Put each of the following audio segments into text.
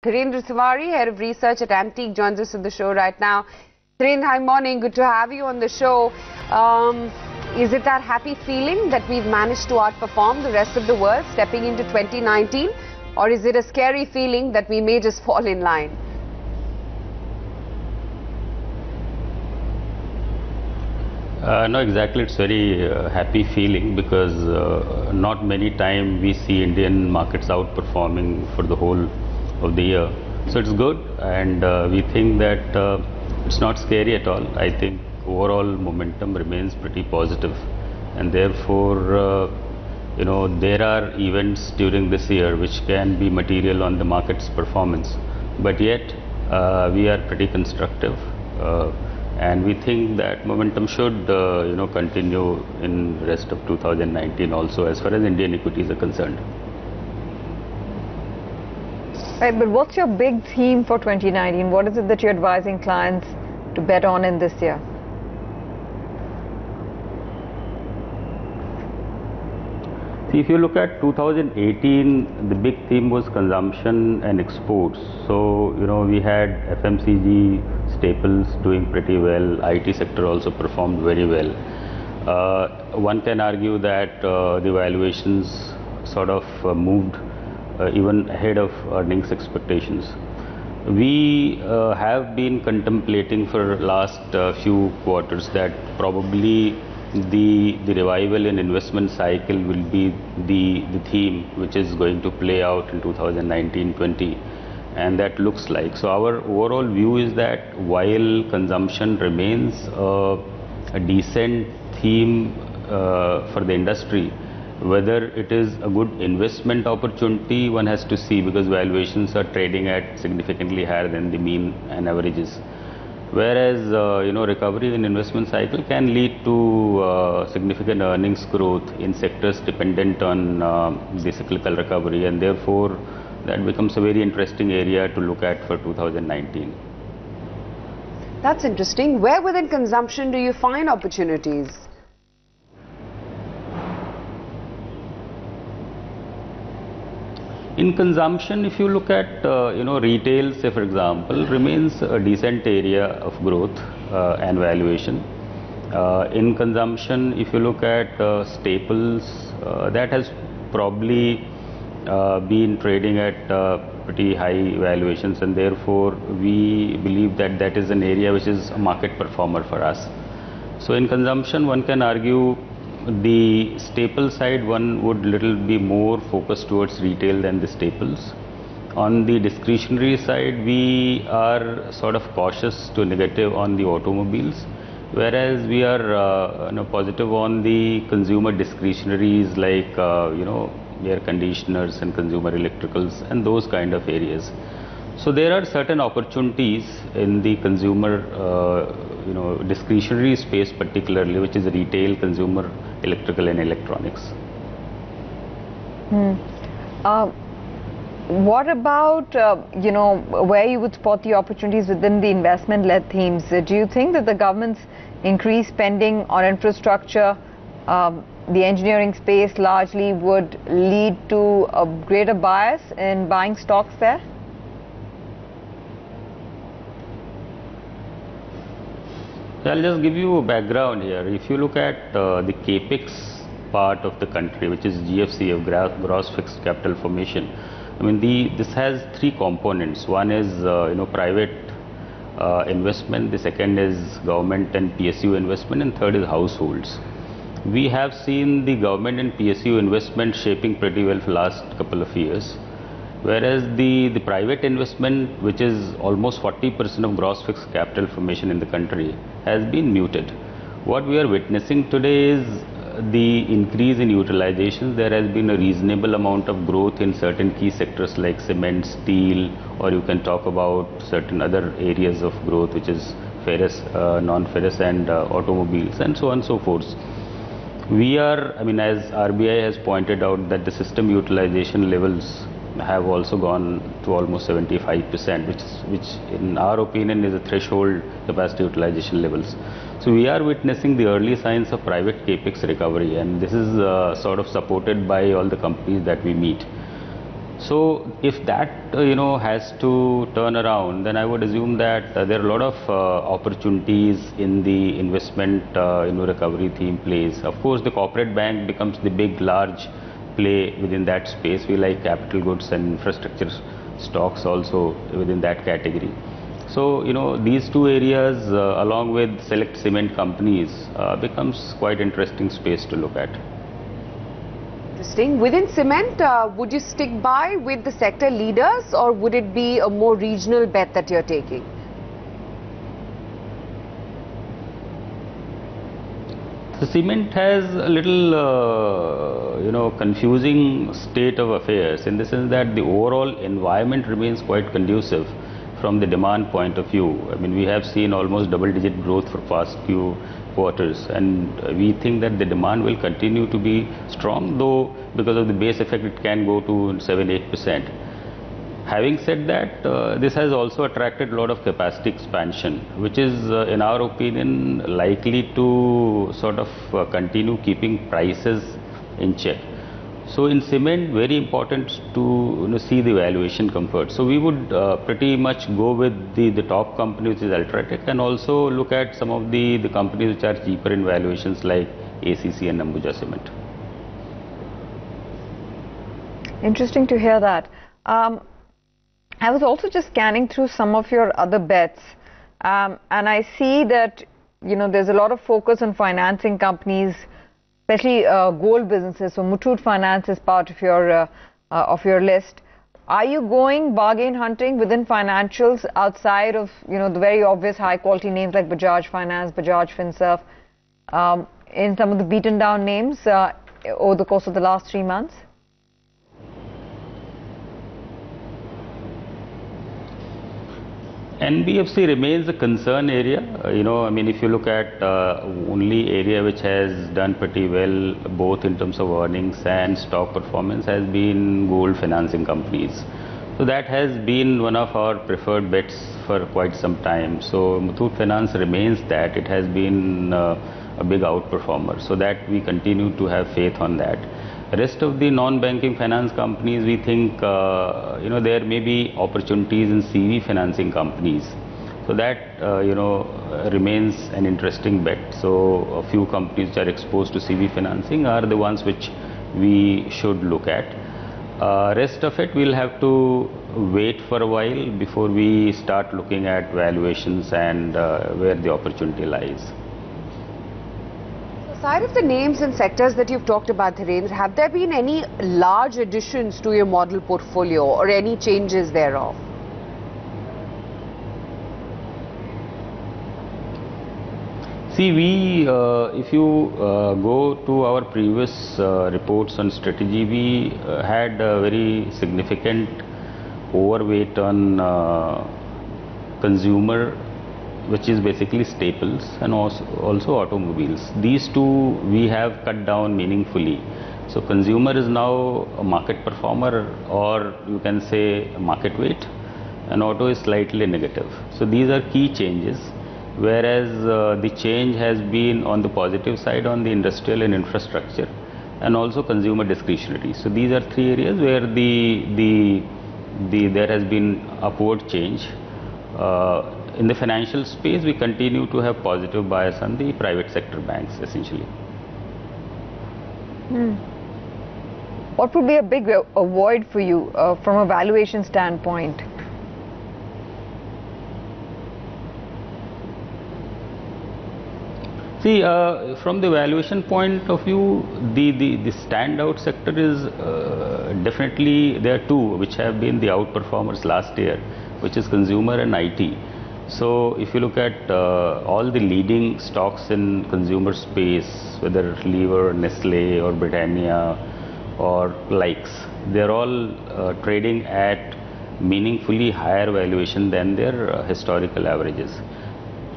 Dhirendra Tiwari, Head of Research at Antique, joins us on the show right now. Dhirendra, hi, morning. Good to have you on the show. Is it that happy feeling that we've managed to outperform the rest of the world stepping into 2019? Or is it a scary feeling that we may just fall in line? No, exactly. It's very happy feeling because not many times we see Indian markets outperforming for the whole of the year. So it's good, and we think that it's not scary at all. I think overall momentum remains pretty positive, and therefore, there are events during this year which can be material on the market's performance, but yet we are pretty constructive. And we think that momentum should, continue in the rest of 2019 also, as far as Indian equities are concerned. Right, but what's your big theme for 2019? What is it that you're advising clients to bet on in this year? See, if you look at 2018, the big theme was consumption and exports. So, we had FMCG staples doing pretty well. IT sector also performed very well. One can argue that the valuations sort of moved even ahead of earnings expectations. We have been contemplating for last few quarters that probably the revival in investment cycle will be the theme which is going to play out in 2019-20, and that looks like. So our overall view is that while consumption remains a decent theme for the industry, whether it is a good investment opportunity, one has to see, because valuations are trading at significantly higher than the mean and averages. Whereas, recovery in investment cycle can lead to significant earnings growth in sectors dependent on the cyclical recovery, and therefore that becomes a very interesting area to look at for 2019. That's interesting. Where within consumption do you find opportunities? In consumption, if you look at, retail, say for example, remains a decent area of growth and valuation. In consumption, if you look at staples, that has probably been trading at pretty high valuations, and therefore we believe that that is an area which is a market performer for us. So in consumption, one can argue the staple side, one would little be more focused towards retail than the staples. On the discretionary side, we are sort of cautious to negative on the automobiles, whereas we are positive on the consumer discretionaries like air conditioners and consumer electricals and those kind of areas. So there are certain opportunities in the consumer discretionary space particularly, which is retail, consumer, electrical and electronics. What about, where you would spot the opportunities within the investment-led themes? Do you think that the government's increased spending on infrastructure, the engineering space largely would lead to a greater bias in buying stocks there? I'll just give you a background here. If you look at the capex part of the country, which is GFCF, gross fixed capital formation, I mean this has three components. One is private investment, the second is government and PSU investment, and third is households. We have seen the government and PSU investment shaping pretty well for last couple of years, whereas the private investment, which is almost 40% of gross fixed capital formation in the country, has been muted. What we are witnessing today is the increase in utilization. There has been a reasonable amount of growth in certain key sectors like cement, steel, or you can talk about certain other areas of growth, which is ferrous, non-ferrous and automobiles and so on and so forth. We are, as RBI has pointed out, that the system utilization levels have also gone to almost 75%, which in our opinion is a threshold capacity utilization levels. So we are witnessing the early signs of private capex recovery, and this is sort of supported by all the companies that we meet. So if that has to turn around, then I would assume that there are a lot of opportunities in the investment recovery theme plays. Of course, the corporate bank becomes the big, large play within that space. We like capital goods and infrastructure stocks also within that category. So these two areas, along with select cement companies, becomes quite interesting space to look at. Interesting. Within cement, would you stick by with the sector leaders, or would it be a more regional bet that you're taking? The cement has a little, confusing state of affairs, in the sense that the overall environment remains quite conducive from the demand point of view. I mean, we have seen almost double-digit growth for past few quarters, and we think that the demand will continue to be strong, though because of the base effect it can go to 7-8%. Having said that, this has also attracted a lot of capacity expansion, which is in our opinion likely to sort of continue keeping prices in check. So in cement, very important to see the valuation comfort. So we would pretty much go with the top company, which is Ultratech, and also look at some of the companies which are cheaper in valuations like ACC and Ambuja Cement. Interesting to hear that. I was also just scanning through some of your other bets, and I see that there's a lot of focus on financing companies, especially gold businesses. So Muthoot Finance is part of your list. Are you going bargain hunting within financials outside of the very obvious high quality names like Bajaj Finance, Bajaj Finserv, in some of the beaten down names over the course of the last 3 months? NBFC remains a concern area. I mean, if you look at only area which has done pretty well, both in terms of earnings and stock performance, has been gold financing companies. So that has been one of our preferred bets for quite some time. So Muthoot Finance remains that. It has been a big outperformer. So that we continue to have faith on that. Rest of the non-banking finance companies, we think there may be opportunities in CV financing companies. So that remains an interesting bet. So a few companies which are exposed to CV financing are the ones which we should look at. Rest of it, we'll have to wait for a while before we start looking at valuations and where the opportunity lies. Aside of the names and sectors that you've talked about, Dhirendra, have there been any large additions to your model portfolio or any changes thereof? See, if you go to our previous reports on strategy, we had a very significant overweight on consumer, which is basically staples, and also automobiles. These two we have cut down meaningfully. So consumer is now a market performer, or you can say market weight, and auto is slightly negative. So these are key changes, whereas the change has been on the positive side on the industrial and infrastructure, and also consumer discretionary. So these are three areas where there has been upward change. In the financial space, we continue to have positive bias on the private sector banks, essentially. What would be a big avoid for you from a valuation standpoint? See, from the valuation point of view, the standout sector is definitely, there are two which have been the outperformers last year, which is consumer and IT. So if you look at all the leading stocks in consumer space, whether Lever, Nestle or Britannia or likes, they're all trading at meaningfully higher valuation than their historical averages.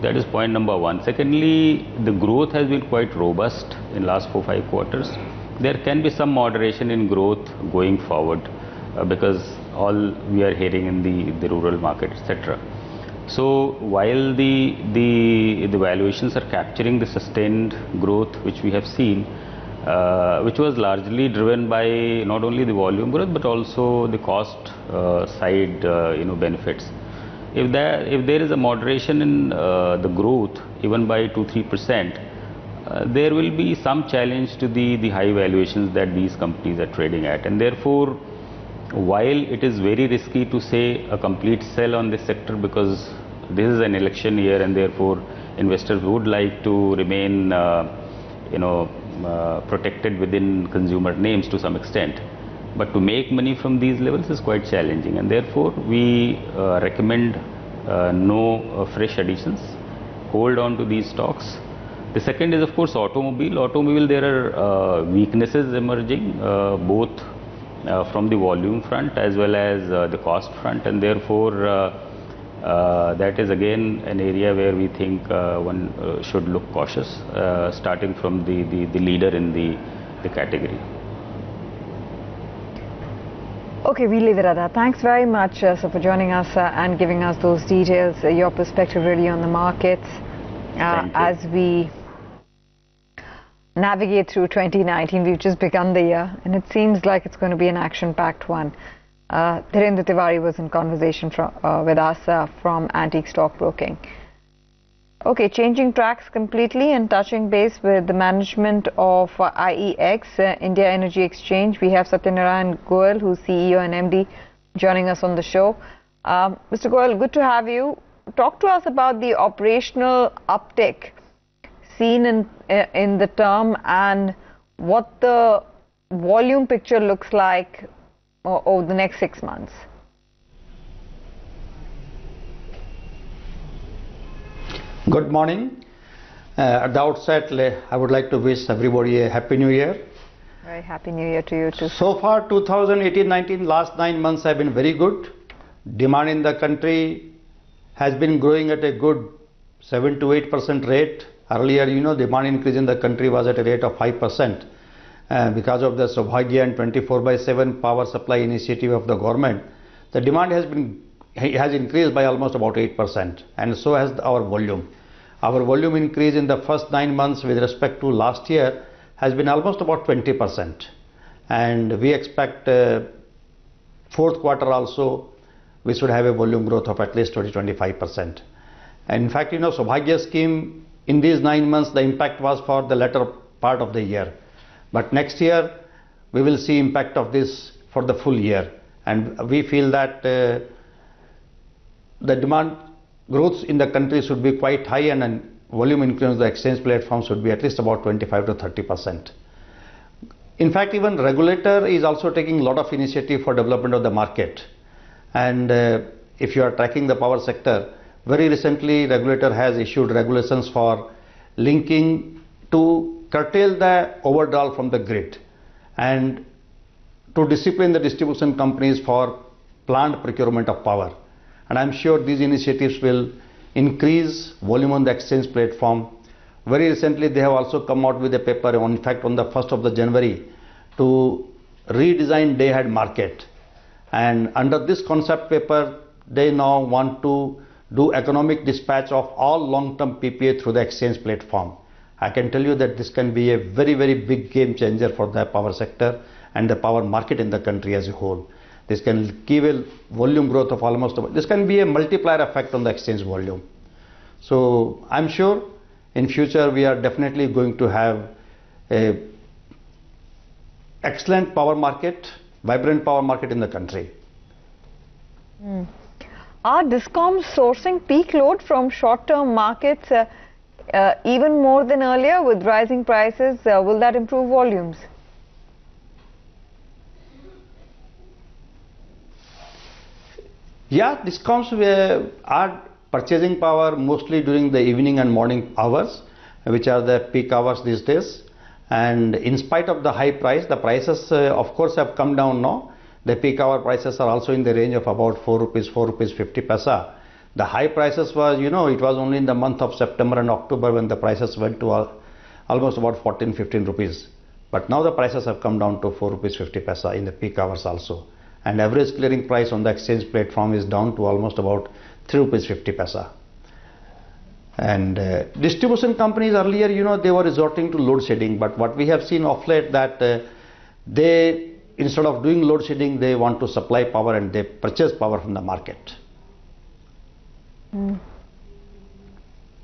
That is point number one. Secondly, the growth has been quite robust in last 4-5 quarters. There can be some moderation in growth going forward because all we are hearing in the rural market, etc. So while the valuations are capturing the sustained growth which we have seen, which was largely driven by not only the volume growth but also the cost side benefits. If there is a moderation in the growth even by 2-3%, there will be some challenge to the high valuations that these companies are trading at, and therefore while it is very risky to say a complete sell on this sector, because this is an election year and therefore investors would like to remain protected within consumer names to some extent, but to make money from these levels is quite challenging, and therefore we recommend no fresh additions, hold on to these stocks. The second is of course automobile. There are weaknesses emerging both from the volume front as well as the cost front, and therefore that is again an area where we think one should look cautious, starting from the leader in the category. Okay, we leave it at that. Thanks very much, sir, for joining us and giving us those details, your perspective really on the markets as we navigate through 2019. We've just begun the year and it seems like it's going to be an action-packed one. Dhirendra Tiwari was in conversation with us from Antique Stockbroking. Okay, changing tracks completely and touching base with the management of IEX, India Energy Exchange. We have Satyanarayan Goel, who's CEO and MD, joining us on the show. Mr. Goel, good to have you. Talk to us about the operational uptick seen in the term and what the volume picture looks like over the next 6 months. Good morning. At the outset, I would like to wish everybody a Happy New Year. Very Happy New Year to you too. So far 2018-19, last 9 months have been very good. Demand in the country has been growing at a good 7 to 8% rate. Earlier, demand increase in the country was at a rate of 5%. Because of the Saubhagya and 24/7 power supply initiative of the government, the demand has increased by almost about 8%, and so has our volume. Our volume increase in the first 9 months with respect to last year has been almost about 20%, and we expect fourth quarter also we should have a volume growth of at least 20-25%. And in fact, Saubhagya scheme in these 9 months, the impact was for the latter part of the year. But next year, we will see impact of this for the full year. And we feel that the demand growth in the country should be quite high, and volume increase of the exchange platform should be at least about 25 to 30%. In fact, even regulator is also taking a lot of initiative for development of the market. And if you are tracking the power sector, very recently regulator has issued regulations for linking to curtail the overdraw from the grid and to discipline the distribution companies for planned procurement of power. And I'm sure these initiatives will increase volume on the exchange platform. Very recently they have also come out with a paper, in fact on the 1st of January, to redesign day-ahead market. And under this concept paper, they now want to do economic dispatch of all long-term PPA through the exchange platform. I can tell you that this can be a very, very big game changer for the power sector and the power market in the country as a whole. This can give a volume growth of almost, this can be a multiplier effect on the exchange volume. So I'm sure in future we are definitely going to have a excellent power market, vibrant power market in the country. Are DISCOMs sourcing peak load from short-term markets even more than earlier with rising prices? Will that improve volumes? Yeah, DISCOMs are purchasing power mostly during the evening and morning hours, which are the peak hours these days. And in spite of the high price, the prices of course have come down now. The peak hour prices are also in the range of about 4 rupees, 4 rupees 50 paisa. The high prices was, it was only in the month of September and October when the prices went to almost about 14-15 rupees. But now the prices have come down to 4 rupees 50 paisa in the peak hours also. And average clearing price on the exchange platform is down to almost about 3 rupees 50 paisa. And distribution companies earlier, they were resorting to load shedding, but what we have seen of late that they, instead of doing load shedding, they want to supply power and they purchase power from the market.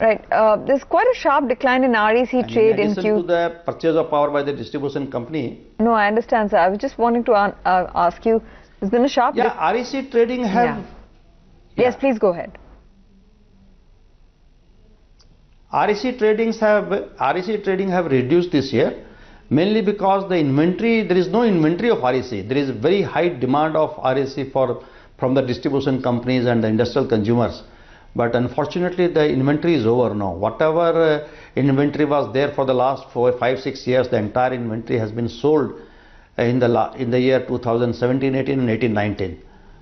Right. There's quite a sharp decline in REC trade in addition to the purchase of power by the distribution company. No, I understand, sir. I was just wanting to ask you, there's been a sharp... Yeah, REC trading have... Yes, please go ahead. REC trading have reduced this year, mainly because the inventory, there is no inventory of REC. There is very high demand of REC from the distribution companies and the industrial consumers. But unfortunately, the inventory is over now. Whatever inventory was there for the last 4, 5, 6 years, the entire inventory has been sold in the year 2017-18 and 18-19.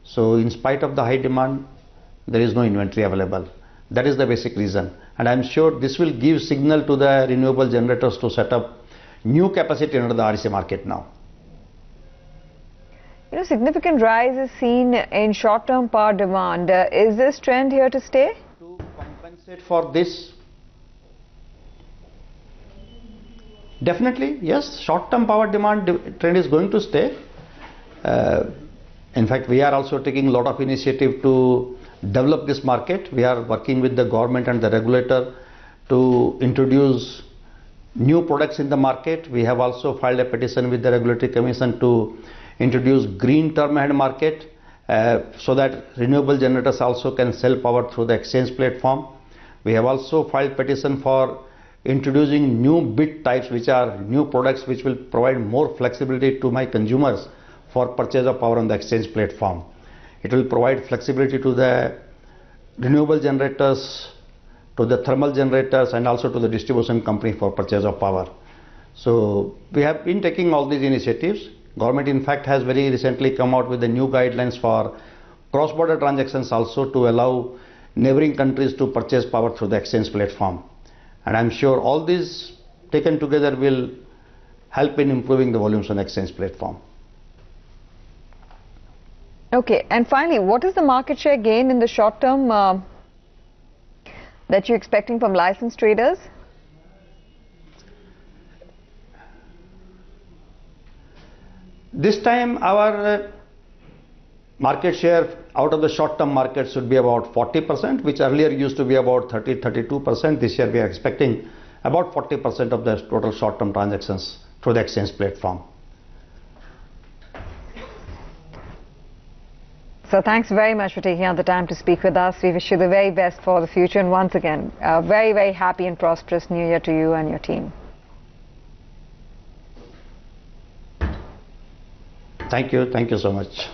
So in spite of the high demand, there is no inventory available. That is the basic reason. And I am sure this will give signal to the renewable generators to set up new capacity under the REC market now. Significant rise is seen in short-term power demand. Is this trend here to stay? To compensate for this, definitely, yes, short-term power demand trend is going to stay. In fact, we are also taking a lot of initiative to develop this market. We are working with the government and the regulator to introduce new products in the market. We have also filed a petition with the Regulatory Commission to introduce green term ahead market so that renewable generators also can sell power through the exchange platform. We have also filed petition for introducing new bid types, which are new products which will provide more flexibility to my consumers for purchase of power on the exchange platform. It will provide flexibility to the renewable generators, to the thermal generators, and also to the distribution company for purchase of power. So we have been taking all these initiatives. Government in fact has very recently come out with the new guidelines for cross-border transactions also to allow neighboring countries to purchase power through the exchange platform. And I am sure all these taken together will help in improving the volumes on exchange platform. Okay, and finally, what is the market share gain in the short term that you're expecting from licensed traders? This time our market share out of the short term market should be about 40%, which earlier used to be about 30-32%. This year we are expecting about 40% of the total short term transactions through the exchange platform. So thanks very much for taking out the time to speak with us. We wish you the very best for the future, and once again, a very, very happy and prosperous New Year to you and your team. Thank you so much.